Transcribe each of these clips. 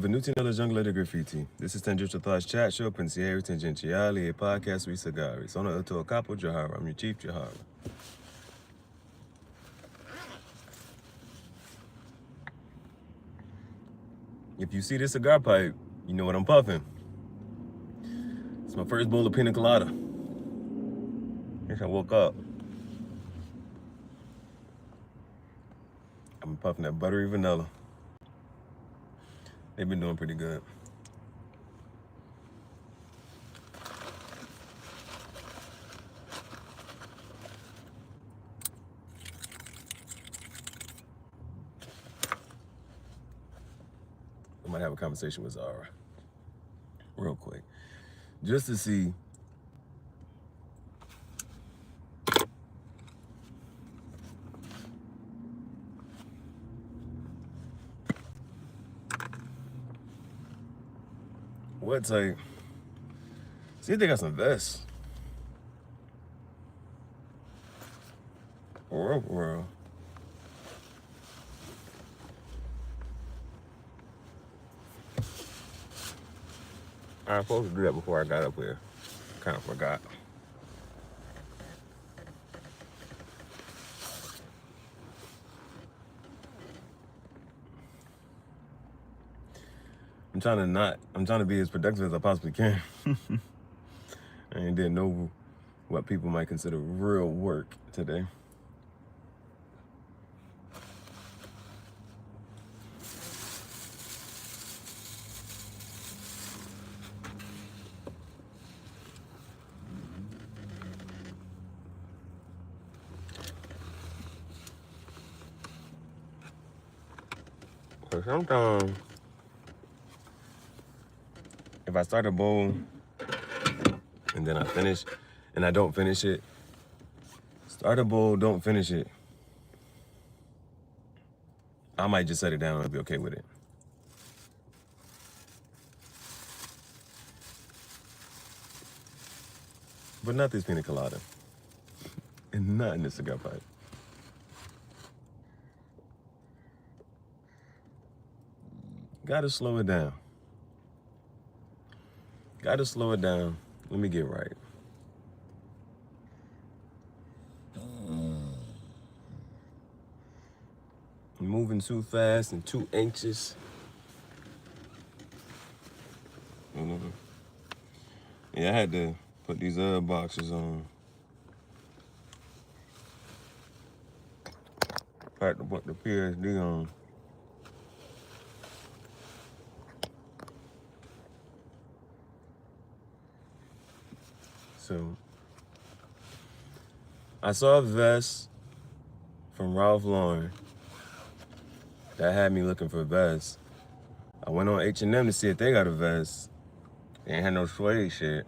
benvenuti nella giungla del graffiti. This is Tangential Thoughts Chat Show, Pensieri Tangentiali, a podcast sui sigari. Sono il tuo capo, Gihareh. I'm your chief, Gihareh. If you see this cigar pipe, you know what I'm puffing. It's my first bowl of pina colada. I guess I woke up. I'm puffing that buttery vanilla. They've been doing pretty good. I might have a conversation with Zara real quick, just to see what type. See if they got some vests. Or I was supposed to do that before I got up here. Kind of forgot. I'm trying to be as productive as I possibly can. I didn't know what people might consider real work today. So sometimes, if I start a bowl and then I finish and I don't finish it, start a bowl, don't finish it, I might just set it down and I'll be okay with it. But not this pina colada. And not in this cigar pipe. Gotta slow it down. Gotta slow it down. Let me get right. I'm moving too fast and too anxious. Yeah, I had to put these other boxes on. I had to put the PSD on. So, I saw a vest from Ralph Lauren that had me looking for a vest. I went on H&M to see if they got a vest. They ain't had no suede shit.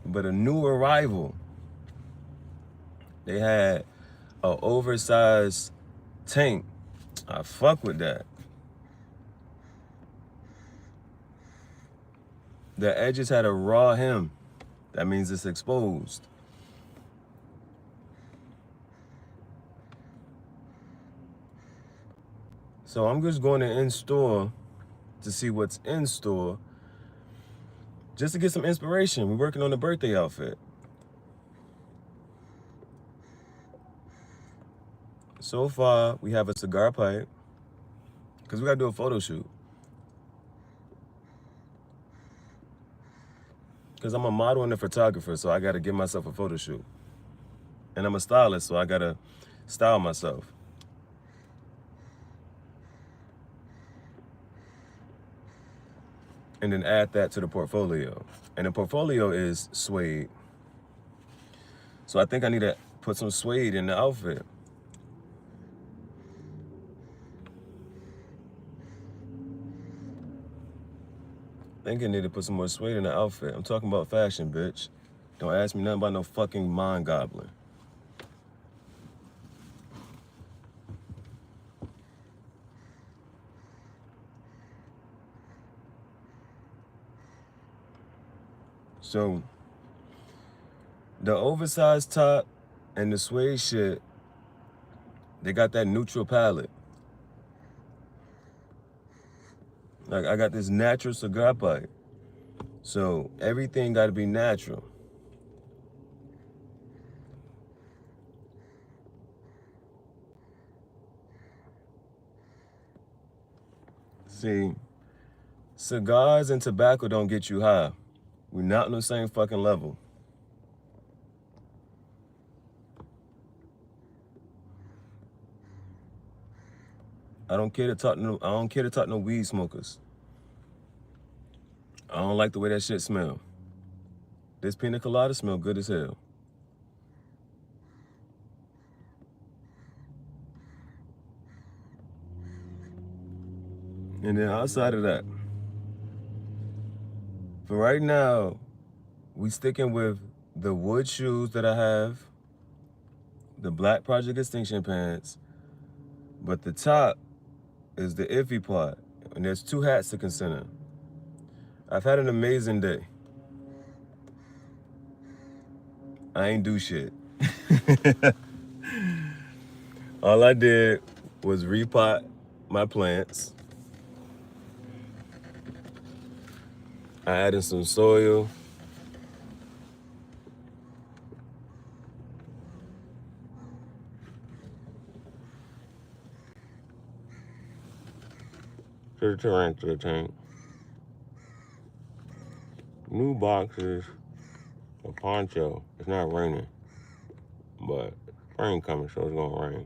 But a new arrival, they had an oversized tank. I fuck with that. The edges had a raw hem. That means it's exposed. So I'm just going to in-store to see what's in store, just to get some inspiration. We're working on the birthday outfit. So far, we have a cigar pipe, because we got to do a photo shoot. Because I'm a model and a photographer, so I got to give myself a photo shoot. And I'm a stylist, so I got to style myself. And then add that to the portfolio. And the portfolio is suede. So I think I need to put some suede in the outfit. I think I need to put some more suede in the outfit. I'm talking about fashion, bitch. Don't ask me nothing about no fucking mind goblin. So, the oversized top and the suede shit, they got that neutral palette. Like, I got this natural cigar pipe. So everything got to be natural. See, cigars and tobacco don't get you high. We're not on the same fucking level. I don't care to talk to no weed smokers. I don't like the way that shit smell. This pina colada smell good as hell. And then outside of that, for right now, we sticking with the wood shoes that I have, the black Project Extinction pants, but the top is the iffy part, and there's 2 hats to consider. I've had an amazing day. I ain't do shit. All I did was repot my plants. I added some soil. To the tank. New boxes. A poncho. It's not raining, but rain coming, so it's gonna rain.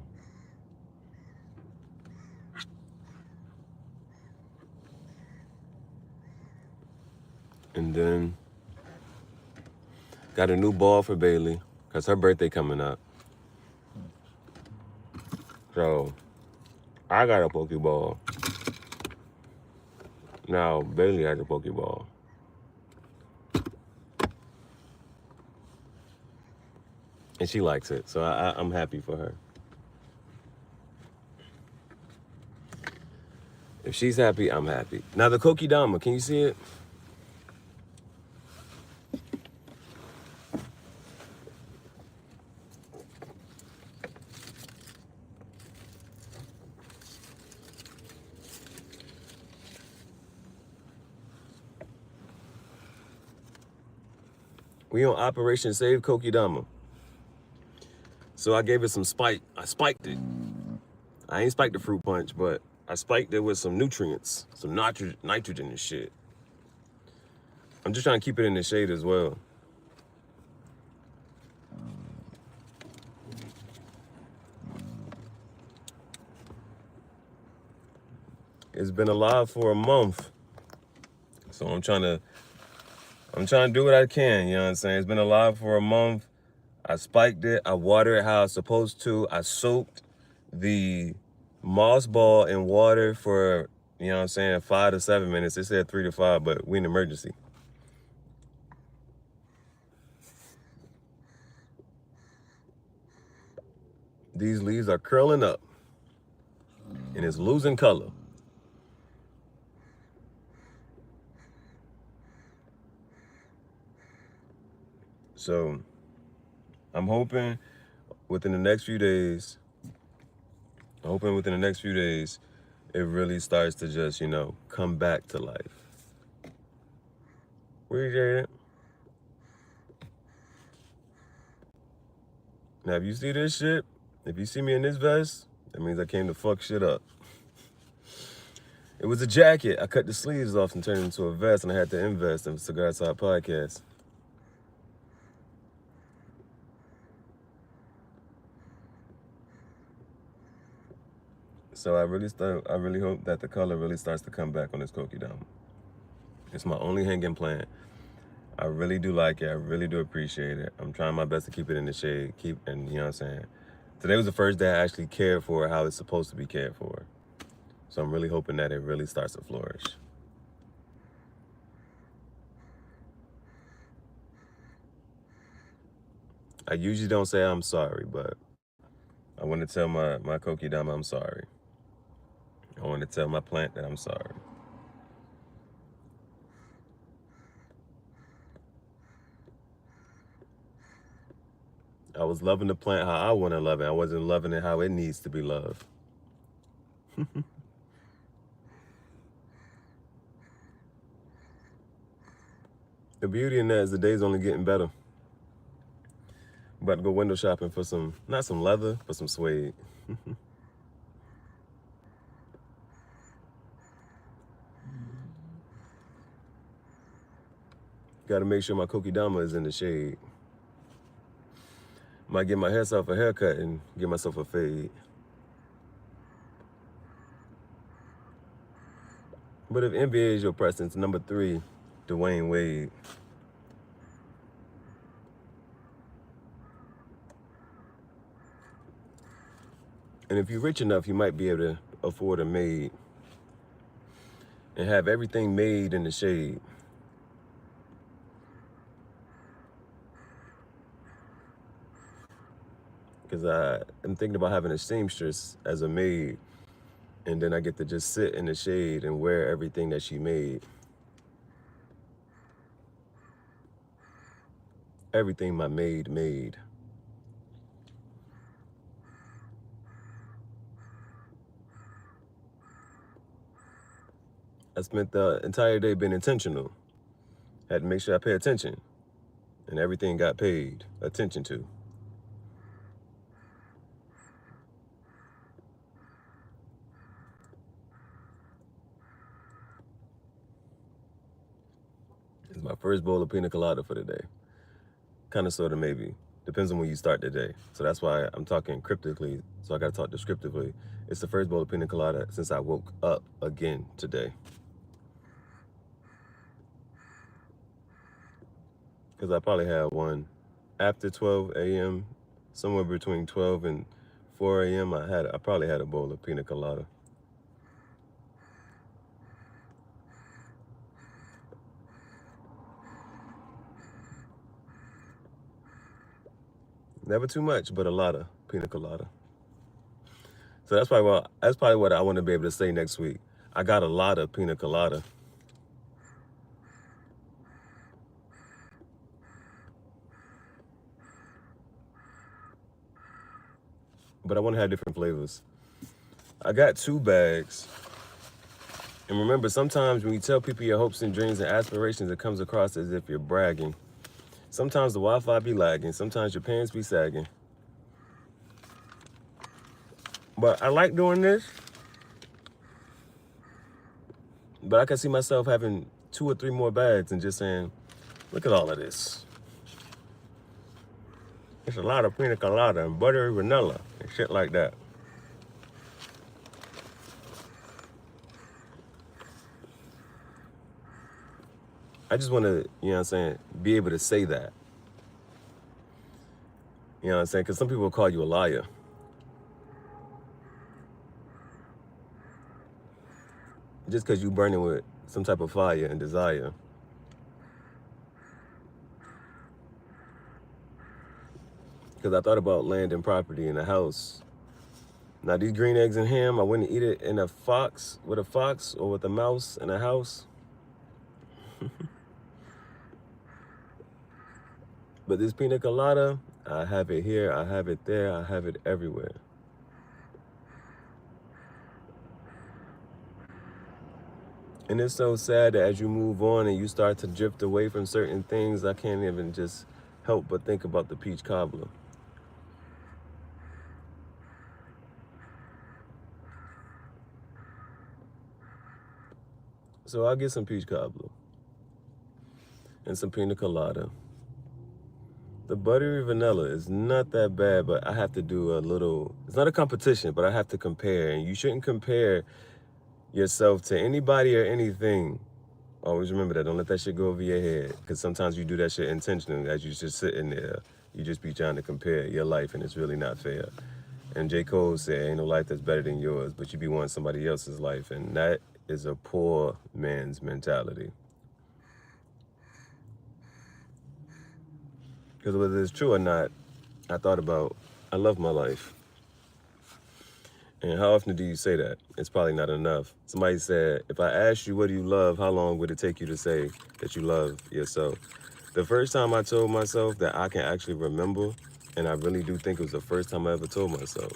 And then got a new ball for Bailey, cause her birthday coming up. So I got a Pokeball. Now Bailey has a Pokeball. And she likes it, so I'm happy for her. If she's happy, I'm happy. Now the Kokidama, can you see it? We on Operation Save Kokidama. So I gave it some spike. I spiked it. I ain't spiked the fruit punch, but I spiked it with some nutrients, some nitrogen and shit. I'm just trying to keep it in the shade as well. It's been alive for a month. So I'm trying to do what I can, you know what I'm saying? It's been alive for a month. I spiked it, I watered it how I was supposed to. I soaked the moss ball in water for, you know what I'm saying, 5 to 7 minutes. It said 3 to 5, but we in emergency. These leaves are curling up and it's losing color. So I'm hoping within the next few days, it really starts to just, you know, come back to life. Appreciate it. Now, if you see this shit, if you see me in this vest, that means I came to fuck shit up. It was a jacket. I cut the sleeves off and turned it into a vest, and I had to invest in Cigar Talk Podcast. So I really hope that the color really starts to come back on this Kokidama. It's my only hanging plant. I really do like it. I really do appreciate it. I'm trying my best to keep it in the shade. And you know what I'm saying? Today was the first day I actually cared for how it's supposed to be cared for. So I'm really hoping that it really starts to flourish. I usually don't say I'm sorry, but I want to tell my Kokidama I'm sorry. I want to tell my plant that I'm sorry. I was loving the plant how I want to love it. I wasn't loving it how it needs to be loved. The beauty in that is the day's only getting better. I'm about to go window shopping for not some leather, but some suede. Got to make sure my kokidama is in the shade. Might get myself a haircut and get myself a fade. But if NBA is your preference, number 3, Dwayne Wade. And if you're rich enough, you might be able to afford a maid and have everything made in the shade. Because I'm thinking about having a seamstress as a maid, and then I get to just sit in the shade and wear everything that she made. Everything my maid made. I spent the entire day being intentional. Had to make sure I pay attention, and everything got paid attention to. It's my first bowl of pina colada for the day. Kind of, sort of, maybe. Depends on when you start the day. So that's why I'm talking cryptically, so I gotta talk descriptively. It's the first bowl of pina colada since I woke up again today. Because I probably had one after 12 a.m., somewhere between 12 and 4 a.m. I probably had a bowl of pina colada. Never too much, but a lot of pina colada. So that's probably what I want to be able to say next week. I got a lot of pina colada. But I want to have different flavors. I got 2 bags. And remember, sometimes when you tell people your hopes and dreams and aspirations, it comes across as if you're bragging. Sometimes the Wi-Fi be lagging. Sometimes your pants be sagging. But I like doing this. But I can see myself having 2 or 3 more bags and just saying, look at all of this. It's a lot of pina colada and buttery vanilla and shit like that. I just want to, you know what I'm saying, be able to say that. You know what I'm saying? Because some people will call you a liar. Just because you burning with some type of fire and desire. Because I thought about land and property and a house. Now these green eggs and ham, I wouldn't eat it with a fox or with a mouse in a house. But this pina colada, I have it here, I have it there, I have it everywhere. And it's so sad that as you move on and you start to drift away from certain things, I can't even just help but think about the peach cobbler. So I'll get some peach cobbler and some pina colada. The buttery vanilla is not that bad, but I have to do a little, it's not a competition, but I have to compare. And you shouldn't compare yourself to anybody or anything. Always remember that. Don't let that shit go over your head. Because sometimes you do that shit intentionally as you just sitting there. You just be trying to compare your life, and it's really not fair. And J. Cole said, ain't no life that's better than yours, but you be wanting somebody else's life. And that is a poor man's mentality. Because whether it's true or not, I thought about, I love my life. And how often do you say that? It's probably not enough. Somebody said, if I asked you what do you love, how long would it take you to say that you love yourself? The first time I told myself that I can actually remember, and I really do think it was the first time I ever told myself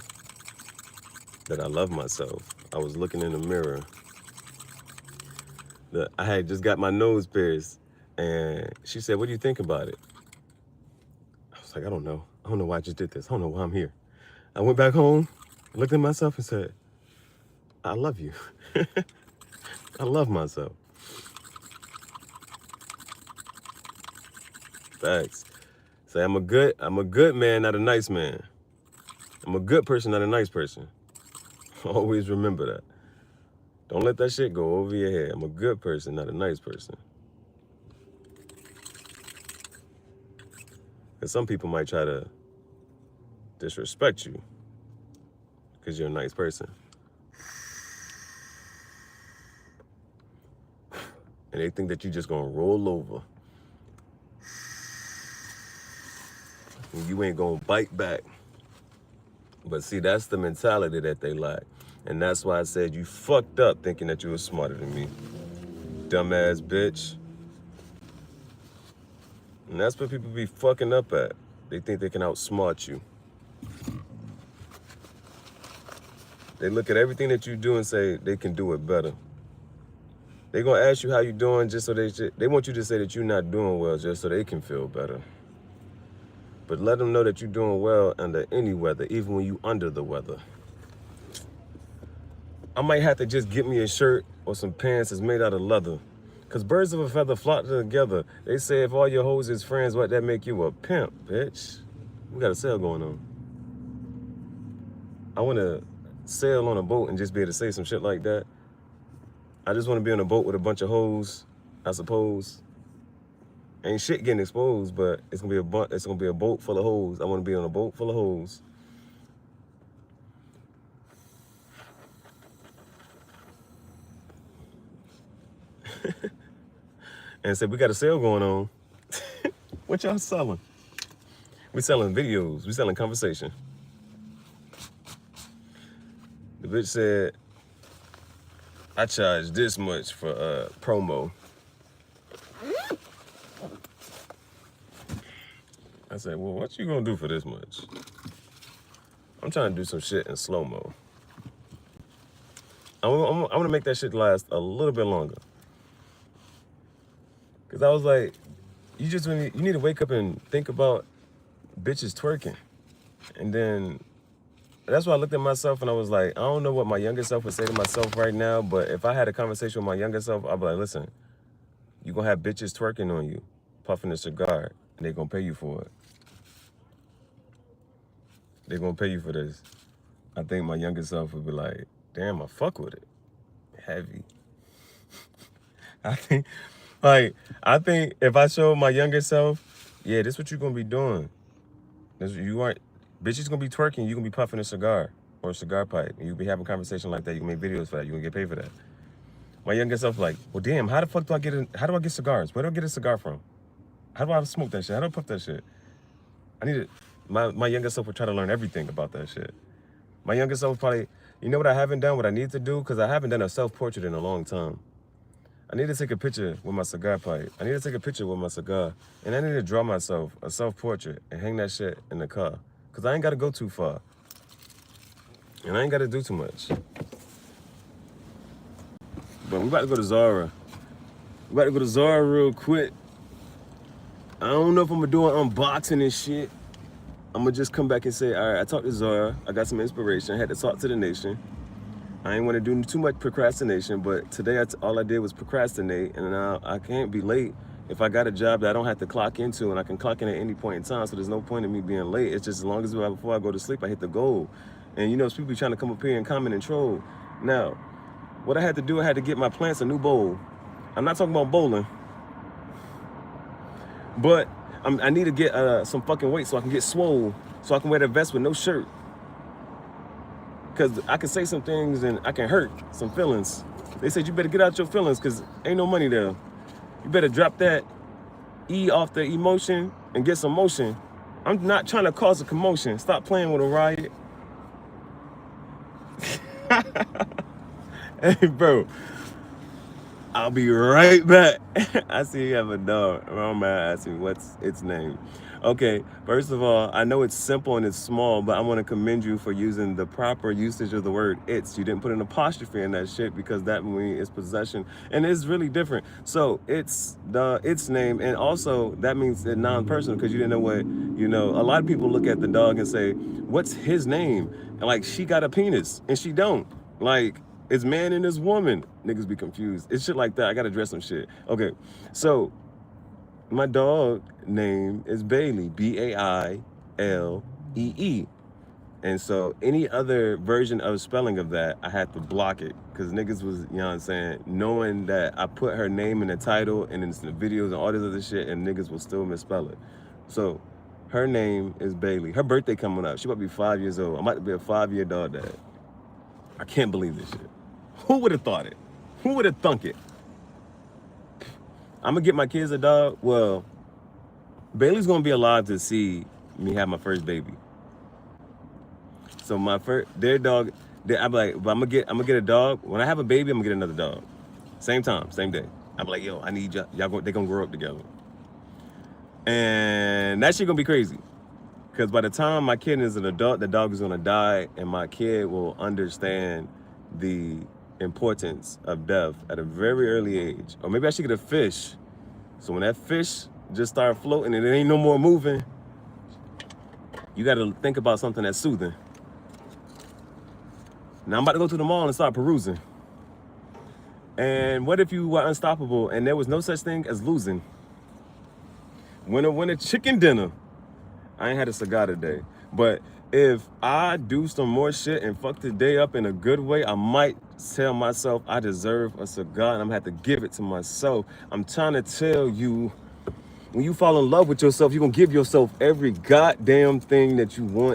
that I love myself, I was looking in the mirror. I had just got my nose pierced, And she said, what do you think about it? I was like, I don't know. I don't know why I just did this. I don't know why I'm here. I went back home, looked at myself and said, I love you. I love myself. Facts. Say I'm a good man, not a nice man. I'm a good person, not a nice person. Always remember that. Don't let that shit go over your head. I'm a good person, not a nice person. Because some people might try to disrespect you because you're a nice person. And they think that you're just going to roll over. And you ain't going to bite back. But see, that's the mentality that they lack. And that's why I said you fucked up thinking that you were smarter than me. Dumbass bitch. And that's what people be fucking up at. They think they can outsmart you. They look at everything that you do and say they can do it better. They gonna ask you how you doing just so they want you to say that you're not doing well just so they can feel better. But let them know that you're doing well under any weather, even when you under the weather. I might have to just get me a shirt or some pants that's made out of leather. Cause birds of a feather flock together. They say if all your hoes is friends, what, that make you a pimp, bitch? We got a sale going on. I wanna sail on a boat and just be able to say some shit like that. I just wanna be on a boat with a bunch of hoes, I suppose. Ain't shit getting exposed, but it's gonna be a boat full of hoes. I wanna be on a boat full of hoes. And said, we got a sale going on. What y'all selling? We selling videos. We selling conversation. The bitch said, I charge this much for promo. I said, well, what you gonna do for this much? I'm trying to do some shit in slow-mo. I want to make that shit last a little bit longer. Cause I was like, you need to wake up and think about bitches twerking. And then that's why I looked at myself and I was like, I don't know what my younger self would say to myself right now, but if I had a conversation with my younger self, I'd be like, listen, you gonna have bitches twerking on you, puffing a cigar, and they gonna pay you for it. They gonna pay you for this. I think my younger self would be like, damn, I fuck with it. Heavy. I think if I show my younger self, yeah, this what you gonna be doing. Bitches gonna be twerking, you gonna be puffing a cigar or a cigar pipe, and you be having a conversation like that. You can make videos for that. You gonna get paid for that. My younger self like, well, damn, how the fuck do I get cigars? Where do I get a cigar from? How do I smoke that shit? How do I puff that shit? My younger self would try to learn everything about that shit. My younger self probably, you know what I haven't done, what I need to do? Because I haven't done a self-portrait in a long time. I need to take a picture with my cigar pipe. I need to take a picture with my cigar. And I need to draw myself a self-portrait and hang that shit in the car. Because I ain't got to go too far. And I ain't got to do too much. But we about to go to Zara. We about to go to Zara real quick. I don't know if I'm going to do an unboxing and shit. I'm going to just come back and say, all right, I talked to Zara. I got some inspiration. I had to talk to the nation. I ain't want to do too much procrastination, but today all I did was procrastinate, and now I can't be late if I got a job that I don't have to clock into, and I can clock in at any point in time, so there's no point in me being late. It's just as long as before I go to sleep, I hit the goal. And you know, people be trying to come up here and comment and troll. Now, what I had to do, I had to get my plants a new bowl. I'm not talking about bowling, but I need to get some fucking weight so I can get swole, so I can wear the vest with no shirt. Because I can say some things and I can hurt some feelings. They said you better get out your feelings because ain't no money there. You better drop that E off the emotion and get some motion. I'm not trying to cause a commotion. Stop playing with a riot. Hey, bro. I'll be right back. I see you have a dog. I'm gonna ask you what's its name. Okay, first of all, I know it's simple and it's small, but I want to commend you for using the proper usage of the word "it's." You didn't put an apostrophe in that shit because that means it's possession, and it's really different. So it's its name, and also that means it's non-personal because you didn't know what you know. A lot of people look at the dog and say, "What's his name?" And like she got a penis, and she don't. Like it's man and it's woman. Niggas be confused. It's shit like that. I gotta address some shit. Okay, so my dog name is Bailey, Bailee. And so any other version of spelling of that, I had to block it. Because niggas was, you know what I'm saying, knowing that I put her name in the title and in the videos and all this other shit, and niggas will still misspell it. So her name is Bailey. Her birthday coming up. She about to be 5 years old. I'm about to be a 5-year dog dad. I can't believe this shit. Who would have thought it? Who would have thunk it? I'm gonna get my kids a dog. Well, Bailey's gonna be alive to see me have my first baby. So their dog, I'm like, but I'm gonna get a dog. When I have a baby, I'm gonna get another dog. Same time, same day. I'm like, yo, I need y'all. They gonna grow up together, and that shit gonna be crazy. Because by the time my kid is an adult, the dog is gonna die, and my kid will understand the importance of death at a very early age. Or maybe I should get a fish. So when that fish just start floating and it ain't no more moving, you gotta think about something that's soothing. Now I'm about to go to the mall and start perusing. And what if you were unstoppable and there was no such thing as losing? Winner, chicken dinner. I ain't had a cigar today. But if I do some more shit and fuck the day up in a good way, I might tell myself I deserve a cigar and I'm gonna have to give it to myself. I'm trying to tell you, when you fall in love with yourself, you're gonna give yourself every goddamn thing that you want.